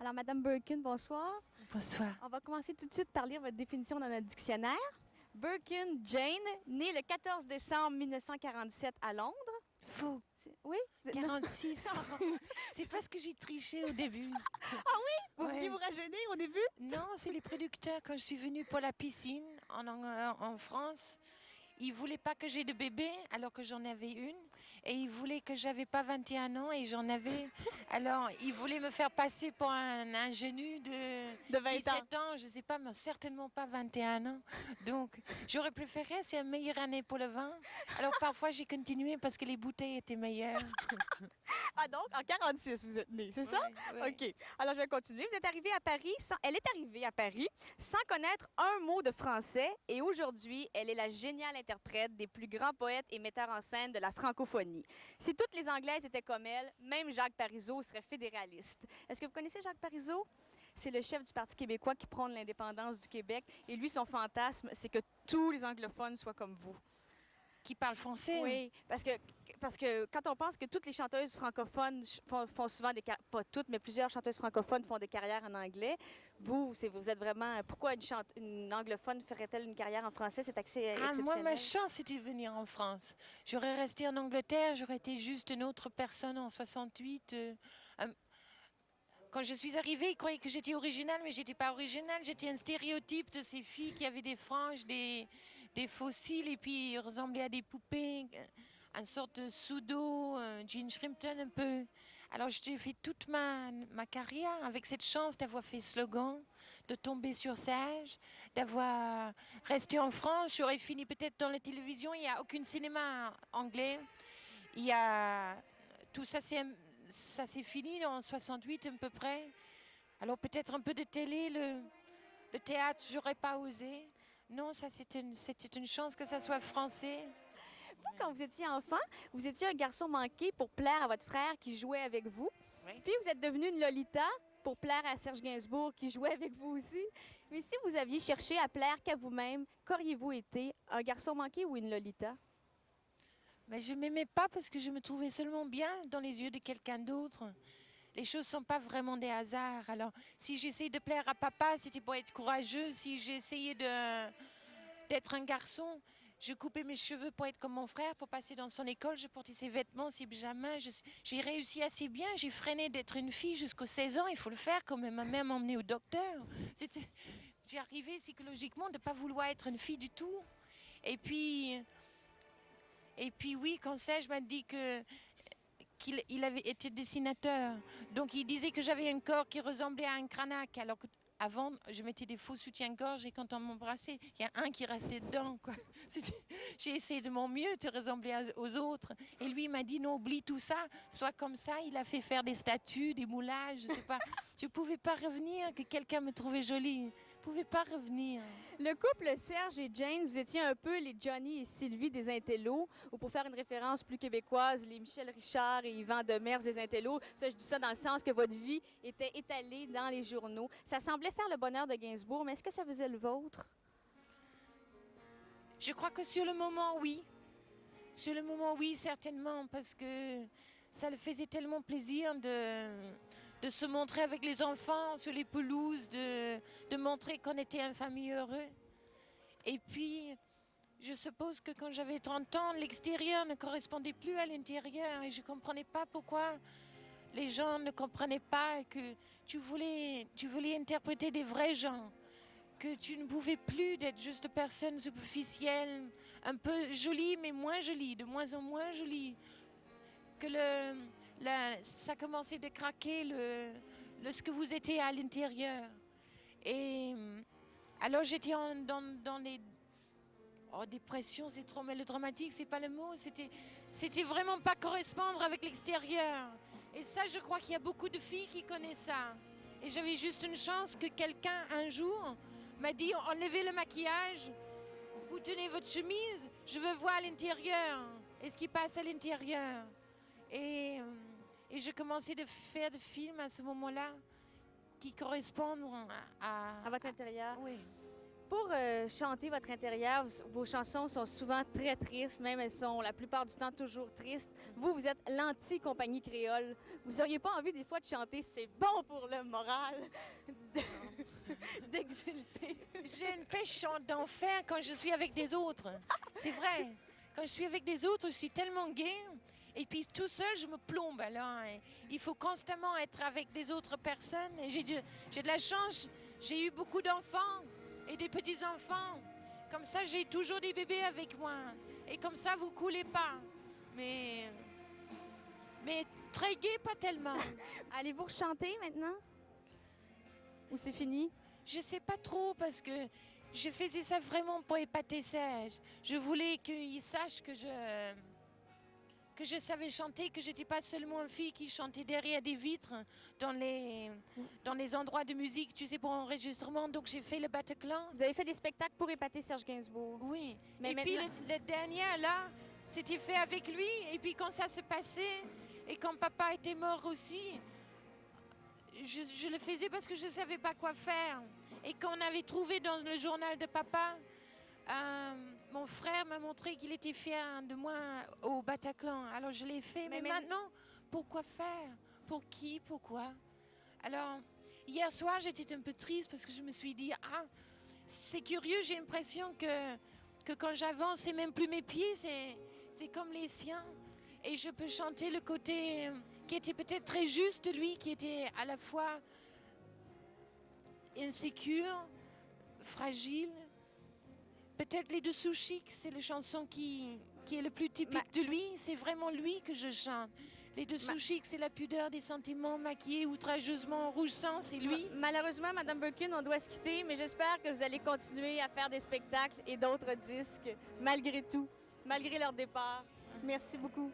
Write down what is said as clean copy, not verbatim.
Alors, Madame Birkin, bonsoir. Bonsoir. On va commencer tout de suite par lire votre définition dans notre dictionnaire. Birkin Jane, née le 14 décembre 1947 à Londres. Faux. Oui? 46. C'est parce que j'ai triché au début. Vous Ouais. vouliez vous rajeunir au début? Non, c'est les producteurs. Quand je suis venue pour la piscine en France, ils voulaient pas que j'ai de bébé alors que j'en avais une. Et ils voulaient que j'avais pas 21 ans et j'en avais. Alors, ils voulaient me faire passer pour un ingénu De 20 17 ans. Je sais pas, mais certainement pas 21 ans. Donc, j'aurais préféré, c'est une meilleure année pour le vin. Alors, parfois, j'ai continué parce que les bouteilles étaient meilleures. Ah donc, en 46, vous êtes née, c'est ça? Ouais. OK. Alors, je vais continuer. Vous êtes arrivée à Paris Elle est arrivée à Paris sans connaître un mot de français et aujourd'hui, elle est la géniale interprète des plus grands poètes et metteurs en scène de la francophonie. Si toutes les Anglaises étaient comme elle, même Jacques Parizeau serait fédéraliste. Est-ce que vous connaissez Jacques Parizeau? C'est le chef du Parti québécois qui prône l'indépendance du Québec et lui, son fantasme, c'est que tous les anglophones soient comme vous. Qui parle français? Oui, parce que quand on pense que toutes les chanteuses francophones font souvent pas toutes, mais plusieurs chanteuses francophones font des carrières en anglais. Vous êtes vraiment... Pourquoi une anglophone ferait-elle une carrière en français? C'est exceptionnel. Moi, ma chance, c'était de venir en France. J'aurais resté en Angleterre, j'aurais été juste une autre personne en 68. Quand je suis arrivée, ils croyaient que j'étais originale, mais j'étais pas originale. J'étais un stéréotype de ces filles qui avaient des franges, des fossiles, et puis ressemblaient à des poupées, une sorte de pseudo, Jean Shrimpton un peu. Alors j'ai fait toute ma carrière avec cette chance d'avoir fait slogan, de tomber sur Sage, d'avoir resté en France. J'aurais fini peut-être dans la télévision. Il n'y a aucun cinéma anglais. Il y a tout ça, ça s'est fini en 68 à peu près. Alors peut-être un peu de télé, le théâtre, j'aurais pas osé. Non, ça c'était une chance que ça soit français. Vous, quand vous étiez enfant, vous étiez un garçon manqué pour plaire à votre frère qui jouait avec vous. Oui. Puis vous êtes devenu une Lolita pour plaire à Serge Gainsbourg qui jouait avec vous aussi. Mais si vous aviez cherché à plaire qu'à vous-même, qu'auriez-vous été? Un garçon manqué ou une Lolita? Mais je m'aimais pas parce que je me trouvais seulement bien dans les yeux de quelqu'un d'autre. Les choses sont pas vraiment des hasards. Alors, si j'essayais de plaire à papa, c'était pour être courageux. Si j'essayais d'être un garçon, je coupais mes cheveux pour être comme mon frère, pour passer dans son école. Je portais ses vêtements, ses pyjamas. J'ai réussi assez bien. J'ai freiné d'être une fille jusqu'aux 16 ans. Il faut le faire quand même. Ma mère m'a emmenée au docteur. J'ai arrivé psychologiquement de ne pas vouloir être une fille du tout. Et puis oui, quand Serge m'a dit qu'il avait été dessinateur. Donc il disait que j'avais un corps qui ressemblait à un cranaque, alors que avant, je mettais des faux soutiens-gorge et quand on m'embrassait, il y a un qui restait dedans, quoi. J'ai essayé de mon mieux de ressembler aux autres. Et lui, il m'a dit, non, oublie tout ça, sois comme ça. Il a fait faire des statues, des moulages, je sais pas. Je pouvais pas revenir, que quelqu'un me trouvait jolie. Je pouvais pas revenir. Le couple Serge et Jane, vous étiez un peu les Johnny et Sylvie des Intellos, ou pour faire une référence plus québécoise, les Michel Richard et Yvan Demers des Intellos. Ça, je dis ça dans le sens que votre vie était étalée dans les journaux. Ça semblait faire le bonheur de Gainsbourg, mais est-ce que ça faisait le vôtre? Je crois que sur le moment, oui. Sur le moment, oui, certainement, parce que ça le faisait tellement plaisir de se montrer avec les enfants sur les pelouses, de montrer qu'on était une famille heureuse. Et puis, je suppose que quand j'avais 30 ans, l'extérieur ne correspondait plus à l'intérieur et je ne comprenais pas pourquoi les gens ne comprenaient pas que tu voulais interpréter des vrais gens, que tu ne pouvais plus d'être juste personne superficielle, un peu jolie mais moins jolie, de moins en moins jolie, que ça commençait de craquer ce que vous étiez à l'intérieur. Et alors j'étais dans les... Oh, dépression, c'est trop mélodramatique, c'est pas le mot. C'était vraiment pas correspondre avec l'extérieur. Et ça, je crois qu'il y a beaucoup de filles qui connaissent ça. Et j'avais juste une chance que quelqu'un, un jour, m'a dit, enlevez le maquillage, vous tenez votre chemise, je veux voir à l'intérieur. Et ce qui passe à l'intérieur. Et je commençais de faire des films à ce moment-là qui correspondent À votre intérieur? Oui. pour chanter votre intérieur, vos chansons sont souvent très tristes, même elles sont la plupart du temps toujours tristes. Vous, vous êtes l'anti-compagnie créole. Vous auriez pas envie des fois de chanter c'est bon pour le moral, d'exulter? J'ai une pêche d'enfer quand je suis avec des autres. C'est vrai. Quand je suis avec des autres, je suis tellement gaie. Et puis tout seul, je me plombe. Alors, il faut constamment être avec des autres personnes. Et j'ai de la chance. J'ai eu beaucoup d'enfants et des petits-enfants. Comme ça, j'ai toujours des bébés avec moi. Et comme ça, vous coulez pas. Mais très gai, pas tellement. Allez-vous chanter maintenant? Ou c'est fini? Je sais pas trop parce que je faisais ça vraiment pour épater Serge. Je voulais qu'il sache que je savais chanter, que j'étais pas seulement une fille qui chantait derrière des vitres dans les endroits de musique, tu sais, pour enregistrement. Donc j'ai fait le Bataclan. Vous avez fait des spectacles pour épater Serge Gainsbourg. Oui. Mais et maintenant... puis le dernier, là, c'était fait avec lui. Et puis quand ça se passait, et quand papa était mort aussi, je le faisais parce que je savais pas quoi faire. Et quand on avait trouvé dans le journal de papa, mon frère m'a montré qu'il était fier de moi au Bataclan. Alors je l'ai fait. Mais maintenant, pourquoi faire? Pour qui? Pourquoi? Alors, hier soir, j'étais un peu triste parce que je me suis dit, ah, c'est curieux, j'ai l'impression que quand j'avance, c'est même plus mes pieds, c'est comme les siens. Et je peux chanter le côté qui était peut-être très juste de lui, qui était à la fois insécure, fragile. Peut-être les Dessous Chics, c'est la chanson qui est le plus typique de lui. C'est vraiment lui que je chante. Les Dessous Chics, c'est la pudeur des sentiments maquillés outrageusement en rouge sang, c'est lui. Malheureusement, Madame Birkin, on doit se quitter, mais j'espère que vous allez continuer à faire des spectacles et d'autres disques, malgré tout, malgré leur départ. Merci beaucoup.